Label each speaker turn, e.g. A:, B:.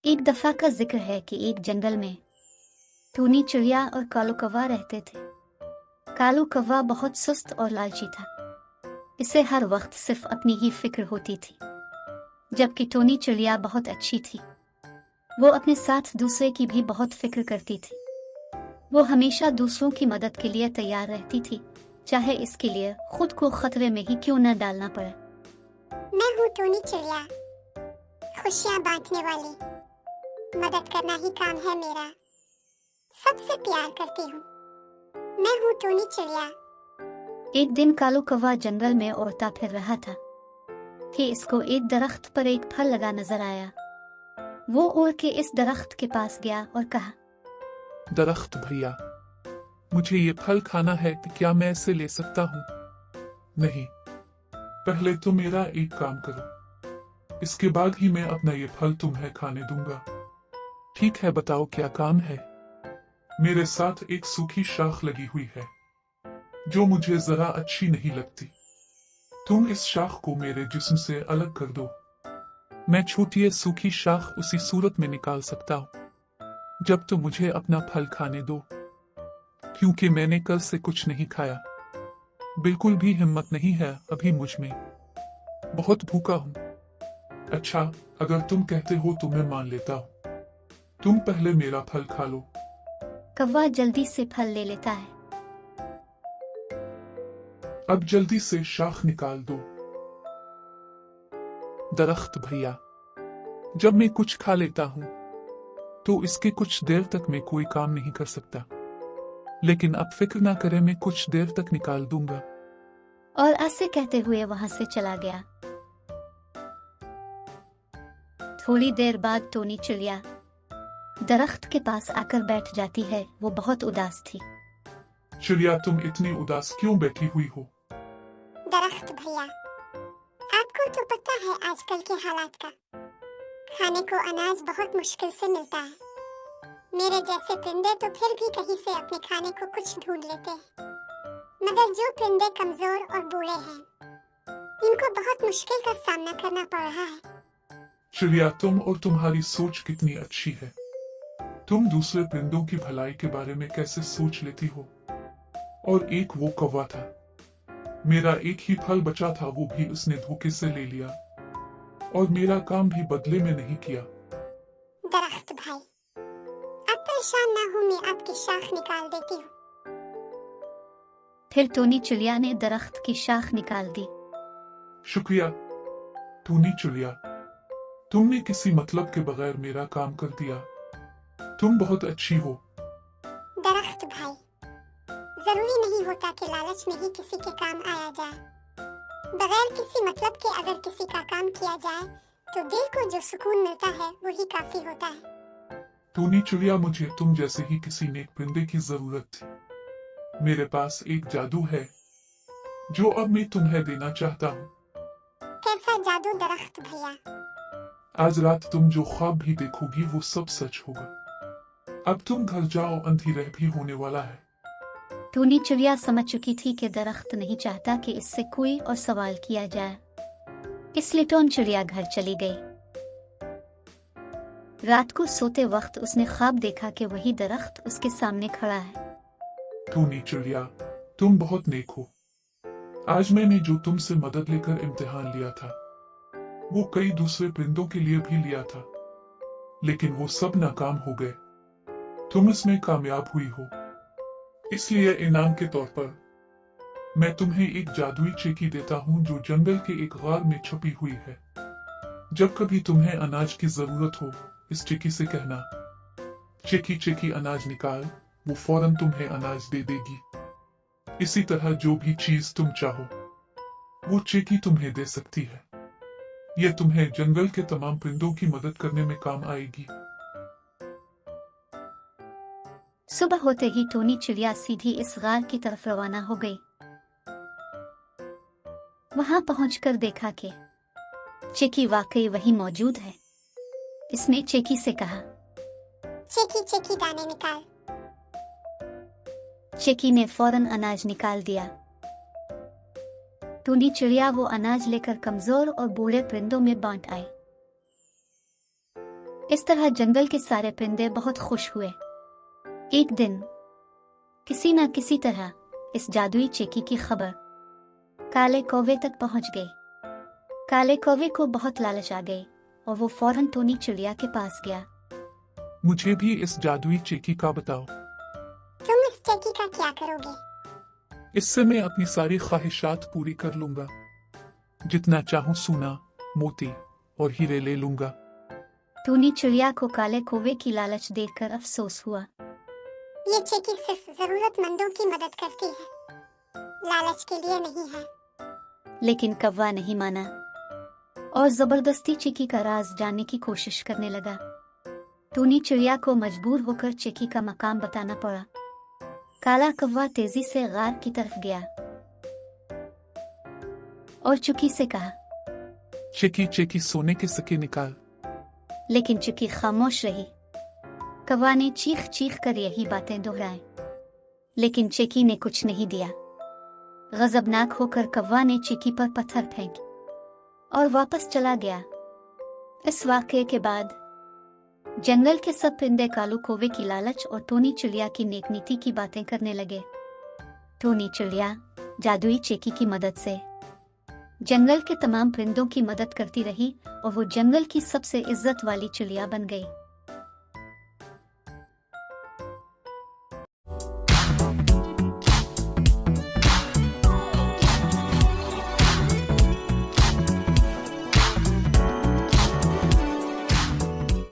A: एक दफा का जिक्र है कि एक जंगल में टूनी चिड़िया और कालू कौवा रहते थे। कालू कौवा बहुत सुस्त और लालची था। इसे हर वक्त सिर्फ अपनी ही फिक्र होती थी, जबकि टूनी चिड़िया बहुत अच्छी थी। वो अपने साथ दूसरे की भी बहुत फिक्र करती थी। वो हमेशा दूसरों की मदद के लिए तैयार रहती थी, चाहे इसके लिए खुद को खतरे में ही क्यों न डालना पड़े।
B: मैं हूँ टूनी चिड़िया, खुशियाँ बांटने वाली। मदद करना ही काम है मेरा। सबसे प्यार करती हूँ। मैं हूँ टूनी चिड़िया।
A: एक दिन कालू कौवा जंगल में उड़ता फिर रहा था कि इसको एक दरख्त पर एक फल लगा नजर आया। वो उड़ के इस दरख्त के पास गया और कहा,
C: दरख्त भैया, मुझे ये फल खाना है, तो क्या मैं इसे ले सकता हूँ? नहीं, पहले तो मेरा एक काम करो, इसके बाद ही मैं अपना ये फल तुम्हें खाने दूंगा। ठीक है, बताओ क्या काम है? मेरे साथ एक सूखी शाख लगी हुई है जो मुझे जरा अच्छी नहीं लगती। तुम इस शाख को मेरे जिस्म से अलग कर दो। मैं छोटी सूखी शाख उसी सूरत में निकाल सकता हूँ जब तुम मुझे अपना फल खाने दो, क्योंकि मैंने कल से कुछ नहीं खाया। बिल्कुल भी हिम्मत नहीं है अभी मुझ में। बहुत भूखा हूँ। अच्छा, अगर तुम कहते हो तो मैं मान लेता हूँ। तुम पहले मेरा फल खा लो।
A: कौवा जल्दी से फल ले लेता है।
C: अब जल्दी से शाख निकाल दो। दरख्त भैया, जब मैं कुछ खा लेता हूँ तो इसके कुछ देर तक मैं कोई काम नहीं कर सकता, लेकिन अब फिक्र ना करें, मैं कुछ देर तक निकाल दूंगा।
A: और ऐसे कहते हुए वहां से चला गया। थोड़ी देर बाद टूनी चिड़िया दरख्त के पास आकर बैठ जाती है। वो बहुत उदास थी।
C: चिड़िया, तुम इतनी उदास क्यों बैठी हुई हो?
B: दरख्त भैया, आपको तो पता है आजकल के हालात का। खाने को अनाज बहुत मुश्किल से मिलता है। मेरे जैसे परिंदे तो फिर भी कहीं से अपने खाने को कुछ ढूंढ लेते हैं, मगर जो परिंदे कमजोर और बूढ़े हैं, इनको बहुत मुश्किल का सामना करना पड़ रहा है।
C: चिड़िया, तुम और तुम्हारी सोच कितनी अच्छी है। तुम दूसरे परिंदों की भलाई के बारे में कैसे सोच लेती हो? और एक वो कौवा था, मेरा एक ही फल बचा था, वो भी उसने धोखे से ले लिया, और मेरा काम भी बदले में नहीं किया।
B: दरख्त भाई, आप परेशान ना हो, मैं आपकी शाख निकाल देती हूँ।
A: फिर टूनी चिड़िया ने दरख्त की शाख निकाल दी।
C: शुक्रिया टूनी चिड़िया, तुमने किसी मतलब के बगैर मेरा काम कर दिया। तुम बहुत अच्छी हो।
B: दरख्त भाई, जरूरी नहीं होता कि लालच में ही किसी के काम आया जाए। बगैर किसी मतलब के अगर किसी का काम किया जाए तो दिल को जो सुकून मिलता है वही काफी होता है।
C: टूनी चिड़िया, मुझे तुम जैसे ही किसी नेक परिंदे की जरूरत थी। मेरे पास एक जादू है जो अब मैं तुम्हें देना चाहता हूँ।
B: कैसा जादू दरख्त भैया?
C: आज रात तुम जो ख्वाब भी देखोगी वो सब सच होगा। अब तुम घर जाओ, अंधेरा भी होने वाला है।
A: टूनी चिड़िया समझ चुकी थी कि दरख्त नहीं चाहता कि इससे कोई और सवाल किया जाए, इसलिए टूनी चिड़िया घर चली गई। रात को सोते वक्त उसने ख्वाब देखा कि वही दरख्त उसके सामने खड़ा है।
C: टूनी चिड़िया, तुम बहुत नेक हो। आज मैंने जो तुमसे मदद लेकर इम्तिहान लिया था वो कई दूसरे परिंदों के लिए भी लिया था, लेकिन वो सब नाकाम हो गए। तुम इसमें कामयाब हुई हो, इसलिए इनाम के तौर पर मैं तुम्हें एक जादुई चेकी देता हूँ जो जंगल के एक गार में छुपी हुई है। जब कभी तुम्हें अनाज की जरूरत हो, इस चेकी से कहना, चेकी चेकी अनाज निकाल, वो फौरन तुम्हें अनाज दे देगी। इसी तरह जो भी चीज तुम चाहो वो चेकी तुम्हें दे सकती है। यह तुम्हें जंगल के तमाम परिंदों की मदद करने में काम आएगी।
A: सुबह होते ही टूनी चिड़िया सीधी इस गार की तरफ रवाना हो गई। वहां पहुंचकर देखा कि चेकी वाकई वही मौजूद है। इसने चेकी से कहा,
B: चेकी चेकी दाने निकाल।
A: चेकी ने फौरन अनाज निकाल दिया। टूनी चिड़िया वो अनाज लेकर कमजोर और बूढ़े परिंदों में बांट आई। इस तरह जंगल के सारे परिंदे बहुत खुश हुए। एक दिन किसी न किसी तरह इस जादुई चेकी की खबर काले कौवे तक पहुंच गई। काले कौवे को बहुत लालच आ गई और वो फौरन टोनी चिड़िया के पास गया।
C: मुझे भी इस जादुई चेकी का बताओ।
B: तुम इस चेकी का क्या करोगे?
C: इससे मैं अपनी सारी ख्वाहिशात पूरी कर लूंगा। जितना चाहूं सोना, मोती और हीरे ले लूंगा।
A: टोनी चिड़िया को काले कौवे की लालच देखकर अफसोस हुआ।
B: ये चेकी सिर्फ जरूरतमंदों की मदद करती है, लालच के लिए नहीं है।
A: लेकिन कौवा नहीं माना और जबरदस्ती चेकी का राज जानने की कोशिश करने लगा। टोनी चिड़िया को मजबूर होकर चेकी का मकाम बताना पड़ा। काला कौवा तेजी से गार की तरफ गया और चुकी से कहा,
C: चेकी चेकी सोने के सिक्के निकाल।
A: लेकिन चुकी खामोश रही। कौवा ने चीख चीख कर यही बातें दोहराई, लेकिन चेकी ने कुछ नहीं दिया। गजबनाक होकर कौवा ने चेकी पर पत्थर फेंके और वापस चला गया। इस वाकये के बाद जंगल के सब परिंदे कालू कौवे की लालच और टोनी चिड़िया की नेक नीति की बातें करने लगे। टोनी चिड़िया जादुई चेकी की मदद से जंगल के तमाम परिंदों की मदद करती रही और वो जंगल की सबसे इज्जत वाली चिड़िया बन गई।